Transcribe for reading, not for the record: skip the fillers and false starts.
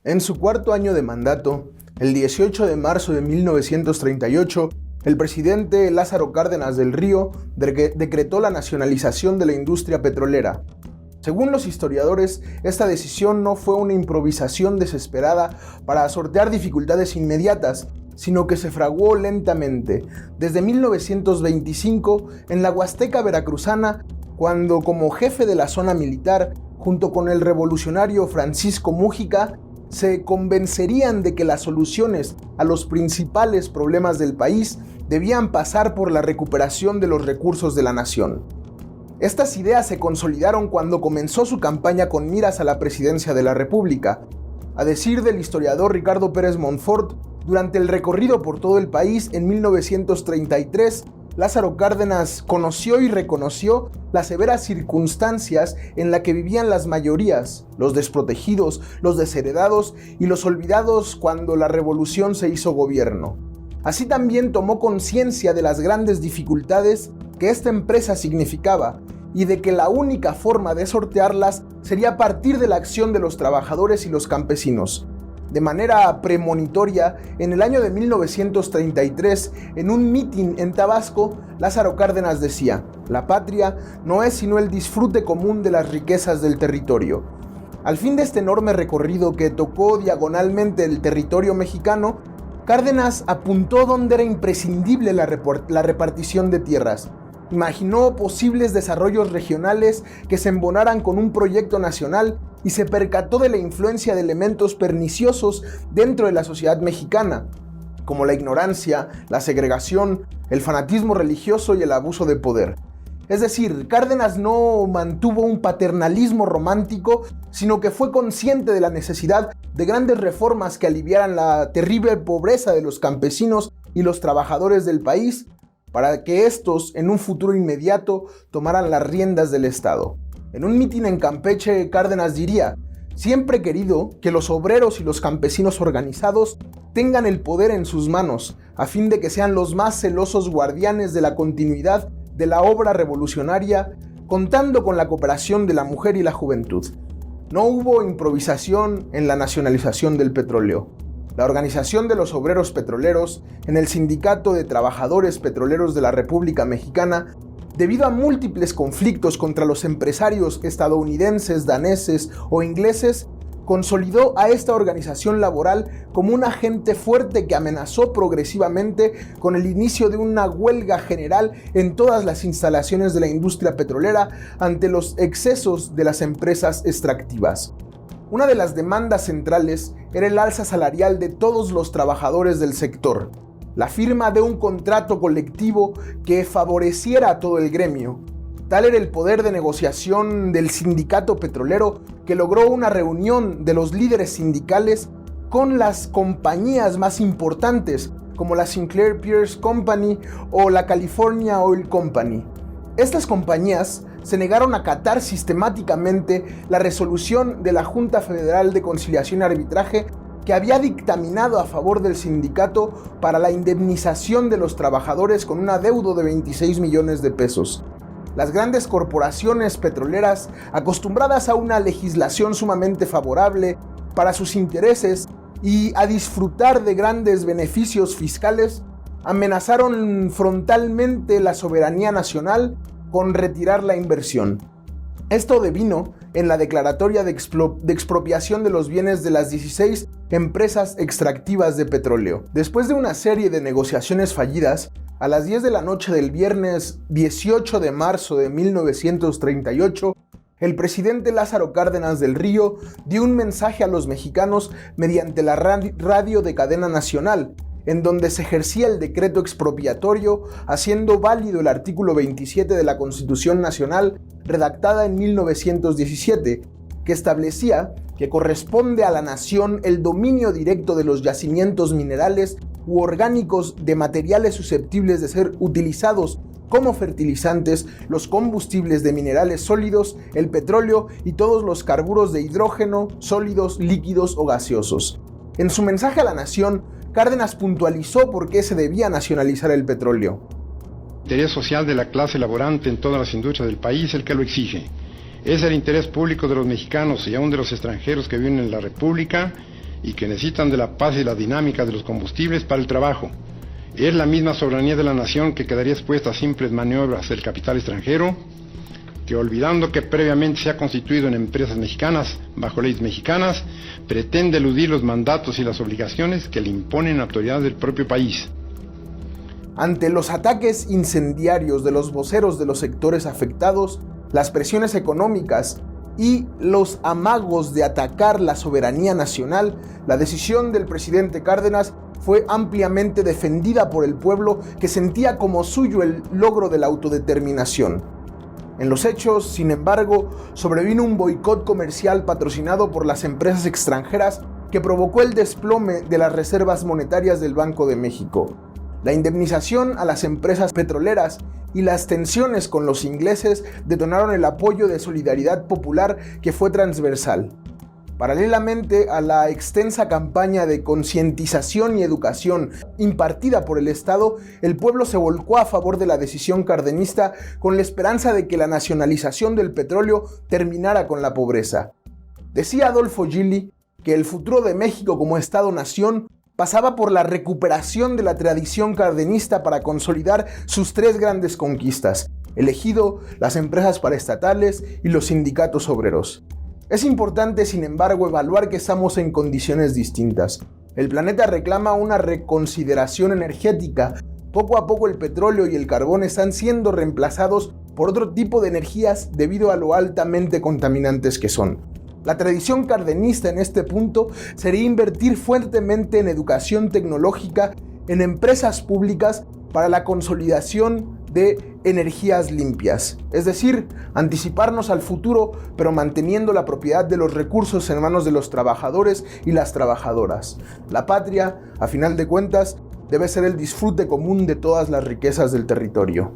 En su cuarto año de mandato, el 18 de marzo de 1938, el presidente Lázaro Cárdenas del Río decretó la nacionalización de la industria petrolera. Según los historiadores, esta decisión no fue una improvisación desesperada para sortear dificultades inmediatas, sino que se fraguó lentamente, desde 1925 en la Huasteca veracruzana, cuando como jefe de la zona militar, junto con el revolucionario Francisco Múgica, se convencerían de que las soluciones a los principales problemas del país debían pasar por la recuperación de los recursos de la nación. Estas ideas se consolidaron cuando comenzó su campaña con miras a la presidencia de la República. A decir del historiador Ricardo Pérez Montfort, durante el recorrido por todo el país en 1933, Lázaro Cárdenas conoció y reconoció las severas circunstancias en las que vivían las mayorías, los desprotegidos, los desheredados y los olvidados cuando la revolución se hizo gobierno. Así también tomó conciencia de las grandes dificultades que esta empresa significaba y de que la única forma de sortearlas sería a partir de la acción de los trabajadores y los campesinos. De manera premonitoria, en el año de 1933, en un mitin en Tabasco, Lázaro Cárdenas decía: "La patria no es sino el disfrute común de las riquezas del territorio". Al fin de este enorme recorrido que tocó diagonalmente el territorio mexicano, Cárdenas apuntó donde era imprescindible la repartición de tierras. Imaginó posibles desarrollos regionales que se embonaran con un proyecto nacional y se percató de la influencia de elementos perniciosos dentro de la sociedad mexicana, como la ignorancia, la segregación, el fanatismo religioso y el abuso de poder. Es decir, Cárdenas no mantuvo un paternalismo romántico, sino que fue consciente de la necesidad de grandes reformas que aliviaran la terrible pobreza de los campesinos y los trabajadores del país, para que estos, en un futuro inmediato, tomaran las riendas del Estado. En un mitin en Campeche, Cárdenas diría: "Siempre he querido que los obreros y los campesinos organizados tengan el poder en sus manos, a fin de que sean los más celosos guardianes de la continuidad de la obra revolucionaria, contando con la cooperación de la mujer y la juventud". No hubo improvisación en la nacionalización del petróleo. La Organización de los Obreros Petroleros, en el Sindicato de Trabajadores Petroleros de la República Mexicana, debido a múltiples conflictos contra los empresarios estadounidenses, daneses o ingleses, consolidó a esta organización laboral como un agente fuerte que amenazó progresivamente con el inicio de una huelga general en todas las instalaciones de la industria petrolera ante los excesos de las empresas extractivas. Una de las demandas centrales era el alza salarial de todos los trabajadores del sector, la firma de un contrato colectivo que favoreciera a todo el gremio. Tal era el poder de negociación del sindicato petrolero que logró una reunión de los líderes sindicales con las compañías más importantes, como la Sinclair Pierce Company o la California Oil Company. Estas compañías se negaron a acatar sistemáticamente la resolución de la Junta Federal de Conciliación y Arbitraje que había dictaminado a favor del sindicato para la indemnización de los trabajadores con un adeudo de 26 millones de pesos. Las grandes corporaciones petroleras, acostumbradas a una legislación sumamente favorable para sus intereses y a disfrutar de grandes beneficios fiscales, amenazaron frontalmente la soberanía nacional con retirar la inversión. Esto devino en la declaratoria de expropiación de los bienes de las 16 empresas extractivas de petróleo. Después de una serie de negociaciones fallidas, a las 10 de la noche del viernes 18 de marzo de 1938, el presidente Lázaro Cárdenas del Río dio un mensaje a los mexicanos mediante la radio de cadena nacional, en donde se ejercía el decreto expropiatorio, haciendo válido el artículo 27 de la Constitución Nacional, redactada en 1917, que establecía que corresponde a la nación el dominio directo de los yacimientos minerales u orgánicos de materiales susceptibles de ser utilizados como fertilizantes, los combustibles de minerales sólidos, el petróleo y todos los carburos de hidrógeno, sólidos, líquidos o gaseosos. En su mensaje a la nación, Cárdenas puntualizó por qué se debía nacionalizar el petróleo. El interés social de la clase laborante en todas las industrias del país el que lo exige. Es el interés público de los mexicanos y aún de los extranjeros que viven en la República y que necesitan de la paz y la dinámica de los combustibles para el trabajo. Es la misma soberanía de la nación que quedaría expuesta a simples maniobras del capital extranjero, que olvidando que previamente se ha constituido en empresas mexicanas bajo leyes mexicanas, pretende eludir los mandatos y las obligaciones que le imponen autoridades del propio país. Ante los ataques incendiarios de los voceros de los sectores afectados, las presiones económicas y los amagos de atacar la soberanía nacional, la decisión del presidente Cárdenas fue ampliamente defendida por el pueblo, que sentía como suyo el logro de la autodeterminación. En los hechos, sin embargo, sobrevino un boicot comercial patrocinado por las empresas extranjeras que provocó el desplome de las reservas monetarias del Banco de México. La indemnización a las empresas petroleras y las tensiones con los ingleses detonaron el apoyo de solidaridad popular, que fue transversal. Paralelamente a la extensa campaña de concientización y educación impartida por el Estado, el pueblo se volcó a favor de la decisión cardenista con la esperanza de que la nacionalización del petróleo terminara con la pobreza. Decía Adolfo Gili que el futuro de México como Estado-nación pasaba por la recuperación de la tradición cardenista para consolidar sus tres grandes conquistas: el ejido, las empresas paraestatales y los sindicatos obreros. Es importante, sin embargo, evaluar que estamos en condiciones distintas. El planeta reclama una reconsideración energética. Poco a poco el petróleo y el carbón están siendo reemplazados por otro tipo de energías debido a lo altamente contaminantes que son. La tradición cardenista en este punto sería invertir fuertemente en educación tecnológica, en empresas públicas para la consolidación de energías limpias, es decir, anticiparnos al futuro, pero manteniendo la propiedad de los recursos en manos de los trabajadores y las trabajadoras. La patria, a final de cuentas, debe ser el disfrute común de todas las riquezas del territorio.